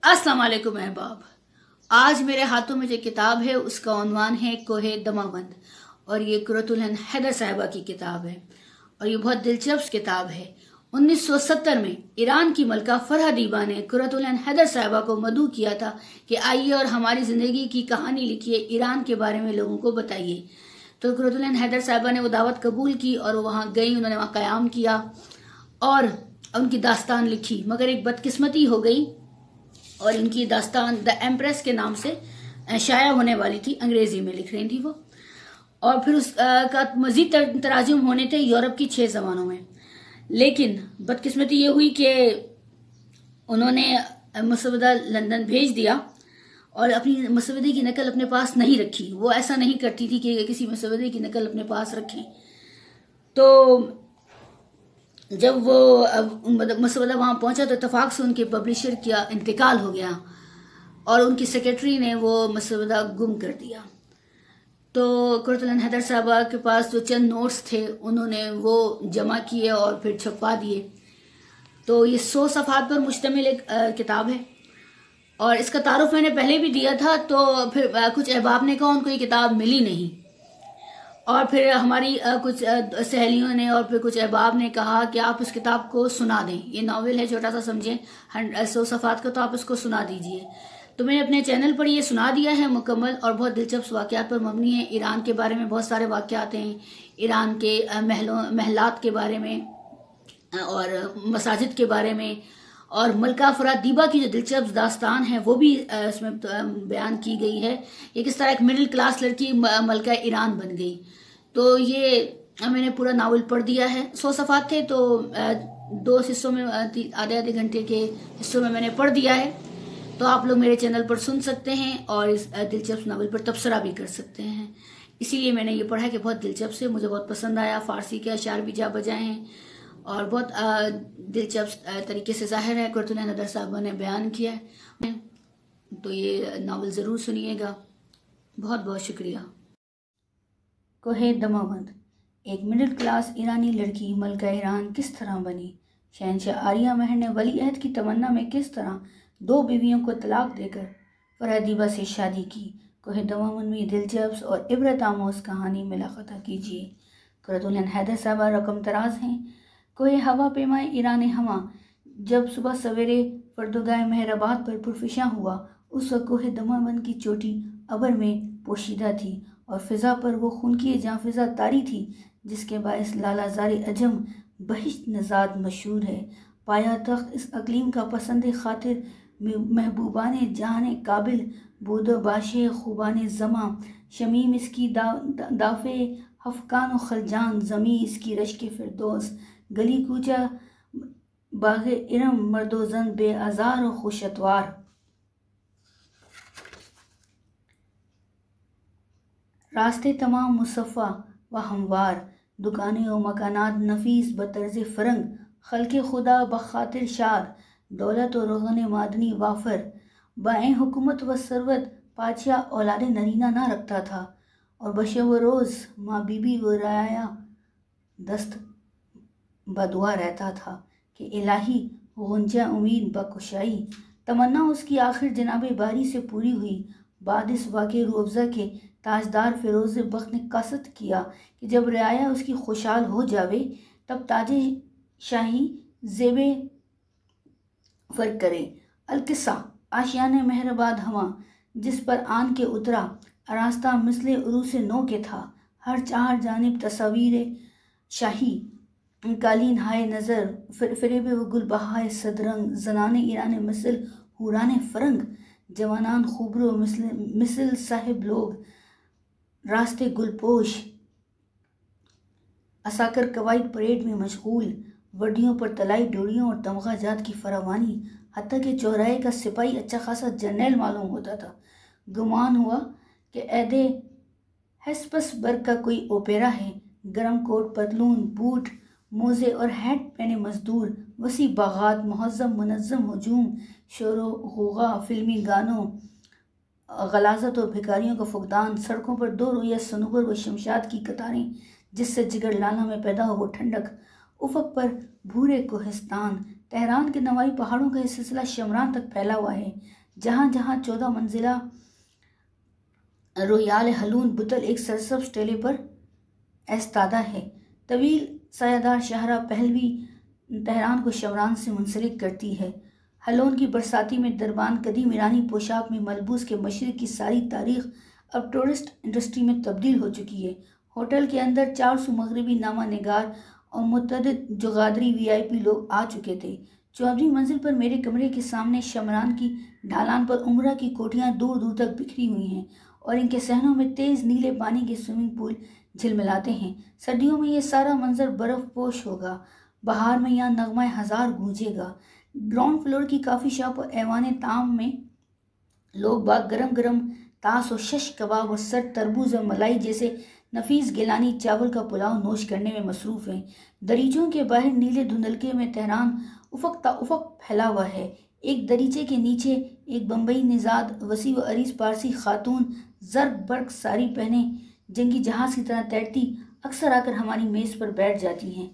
अस्सलाम वालेकुम अहबाब। आज मेरे हाथों में जो किताब है उसका उन्वान है कोहे दमावंद और ये कुरतुल हिंद हैदर साहिबा की किताब है और ये बहुत दिलचस्प किताब है। 1970 में ईरान की मलका फरहादीबा ने कुरतुल हिंद हैदर साहिबा को मदऊ किया था कि आइए और हमारी ज़िंदगी की कहानी लिखिए, ईरान के बारे में लोगों को बताइए। तो कुरतुल हिंद हैदर साहिबा ने वो दावत कबूल की और वो वहाँ गई, उन्होंने वहाँ क़याम किया और उनकी दास्तान लिखी। मगर एक बदकिस्मती हो गई और इनकी दास्तान द एम्प्रेस के नाम से शाया होने वाली थी, अंग्रेजी में लिख रही थी वो, और फिर उसका मजीद तराजुम होने थे यूरोप की 6 ज़बानों में। लेकिन बदकिस्मती ये हुई कि उन्होंने मसवदा लंदन भेज दिया और अपनी मसवदे की नकल अपने पास नहीं रखी। वो ऐसा नहीं करती थी कि किसी मसवदे की नकल अपने पास रखें। तो जब वो मसवदा वहाँ पहुंचा तो इत्तेफाक से उनके पब्लिशर का इंतकाल हो गया और उनकी सेक्रेटरी ने वो मसवदा गुम कर दिया। तो कुरतुल हिंद हैदर साहिबा के पास जो चंद नोट्स थे उन्होंने वो जमा किए और फिर छपवा दिए। तो ये 100 सफ़हात पर मुश्तमिल एक किताब है और इसका तारुफ मैंने पहले भी दिया था। तो फिर कुछ अहबाब ने कहा उनको ये किताब मिली नहीं, और फिर हमारी कुछ सहेलियों ने और फिर कुछ अहबाब ने कहा कि आप इस किताब को सुना दें। ये नावल है, छोटा सा समझें, 100 सफ़हात का, तो आप इसको सुना दीजिए। तो मैंने अपने चैनल पर ये सुना दिया है मुकम्मल, और बहुत दिलचस्प वाक़यात पर मबनी है। ईरान के बारे में बहुत सारे वाक़यात हैं, ईरान के महलात के बारे में और मसाजिद के बारे में, और मलका फरहादीबा की जो दिलचस्प दास्तान है वो भी इसमें बयान की गई है। ये किस तरह एक मिडिल क्लास लड़की मलका ईरान बन गई। तो ये मैंने पूरा नावल पढ़ दिया है। 100 सफ़हात थे तो 2 हिस्सों में, आधे घंटे के हिस्सों में मैंने पढ़ दिया है। तो आप लोग मेरे चैनल पर सुन सकते हैं और इस दिलचस्प नावल पर तबसरा भी कर सकते हैं। इसीलिए मैंने ये पढ़ा कि बहुत दिलचस्प है, मुझे बहुत पसंद आया। फ़ारसी के अशार भी जा बजाए हैं और बहुत दिलचस्प तरीके से ज़ाहिर है कुरतुल हिंद हैदर साहिबा ने बयान किया है। तो ये नावल ज़रूर सुनिएगा। बहुत बहुत शुक्रिया। कोहे दमावंद। एक मिडिल क्लास ईरानी लड़की मलका ईरान किस तरह बनी। शहंशाह आर्या महर ने वली अहद की तमन्ना में किस तरह 2 बीवियों को तलाक देकर फरहादीबा से शादी की। कोहे दमावंद में दिलचस्प और इबरत आमोज़ कहानी मुलाक़ात कीजिए। कुरतुल हिंद हैदर साहिबा रकम तराज हैं। कोहे हवा पैमाए ईरान हवा जब सुबह सवेरे फर्दोगाह महराबाद पर पुरफिशां हुआ, उस वक्त कोहे दमावंद की चोटी अबर में पोशीदा थी और फ़िज़ा पर वो खूनकी जाफिज़ा तारी थी जिसके बायस लालाज़ार अजम बहिश्त नज़ाद मशहूर है। पाया तख्त इस अक़लीम का पसंद खातिर महबूबान जहान काबिल बूदो बाशे खूबान ज़मा शमीम इसकी दाफ़े हफ़कान व खलजान ज़मी इसकी रश्क फ़िरदौस गली कूचा बाग़ इरम मर्दोज़न बेआज़ार व खुशतवार। रास्ते तमाम मुसफ़ा व हमवार, दुकानें व मकानात नफीस बतर्ज़ फ़रंग, खल्क़े खुदा बखातिर शाद, दौलत व रोग़न मादनी वाफर। बाएँ हुकूमत व सरवत पादशाह औलाद नरीना ना रखता था और बशब रोज़ माँ बीबी व राया दस्त बदुआ रहता था कि इलाही गुंजा उम्मीद बकुशाई। तमन्ना उसकी आखिर जनाब बारी से पूरी हुई। बाद इस वाक़े रूअफ़ज़ा के ताजदार फ़िरोज़ बख्त ने कसद किया कि जब रियाया उसकी खुशहाल हो जावे तब ताजे शाही ज़ेबे फ़र्क करे। अलकिस्सा आशियाने महराबाद हवा जिस पर आन के उतरा, आरास्ता मिसले उरूस नो के था। हर 4 जानिब तस्वीर शाही, कालीन हाय नज़र फ़रेब व गुलबहाय सदरंग, ज़नाने ईरान मिसल हुरान फ़रंग, जवानान खूबरो मिसल साहिब लोग, रास्ते गुलपोश असाकर कवायद परेड में मशगूल, वर्दियों पर तलाई डोरियों और तमगा जात की फरावानी, हत्ता कि चौराहे का सिपाही अच्छा खासा जर्नैल मालूम होता था। गुमान हुआ कि ऐदे हेस्पस बर्ग का कोई ओपेरा है। गर्म कोट, पतलून, बूट, मोज़े और हैट पहने मजदूर, वसी बागात, मुहज़्ज़म मुनज़्ज़म हजूम, शोरो गुगा, फिल्मी गानों, गलाज़त और भिखारियों का फुकदान, सड़कों पर 2 रुइया सनूबर व शमशाद की कतारें जिससे जिगर लाला में पैदा हो वो ठंडक, उफ़क़ पर भूरे कोहिस्तान, تہران کے نوائی پہاڑوں کا یہ سلسلہ شمران تک پھیلا ہوا ہے، جہاں جہاں 14 منزلہ رویال ہلون بتل ایک سرسبز ٹیلے پر ایستادہ ہے۔ طویل سایہدار شاہراہ پہلوی تہران کو شمران سے منسلک کرتی ہے۔ ہلون کی برساتی میں دربان قدیم ایرانی پوشاک میں ملبوس کے مشرق کی ساری تاریخ اب ٹورسٹ انڈسٹری میں تبدیل ہو چکی ہے۔ ہوٹل کے اندر 400 مغربی نامہ نگار اور متعدد جغادری VIP لوگ آ چکے تھے۔ 14ویں منزل پر میرے کمرے کے سامنے شمران کی ڈھلان پر عمرہ کی کوٹھیاں دور دور تک بکھری ہوئی ہیں اور ان کے صحنوں میں تیز نیلے پانی کے سوئمنگ پول جھلملاتے ہیں۔ سردیوں میں یہ سارا منظر برف پوش ہوگا، بہار میں یہاں نغمہ ہزار گونجے گا۔ گراؤنڈ فلور کی کافی شاپ اور ایوان طعام میں لوگ باغ گرم گرم تاس اور شش کباب اور سر تربوز اور ملائی جیسے نفیس گیلانی چاول کا پلاؤ نوش کرنے میں مصروف ہیں۔ دریچوں کے باہر نیلے دھندلکے میں تہران افق تا افق پھیلا ہوا ہے۔ ایک دریچے کے نیچے ایک بمبئی نژاد وسیع و عریض پارسی خاتون زرق برق ساری پہنے جنگی جہاز کی طرح تیرتی اکثر آ کر ہماری میز پر بیٹھ جاتی ہیں۔